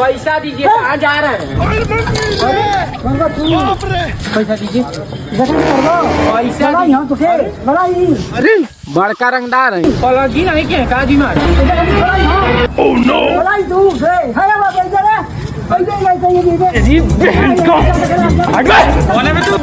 पैसा दीजिए, कहाँ जा रहे हैं? पैसा दीजिए, पैसा अरे बड़का रंगदार है, पलगी नहीं के का जी मार। ओह नो, बोले में तू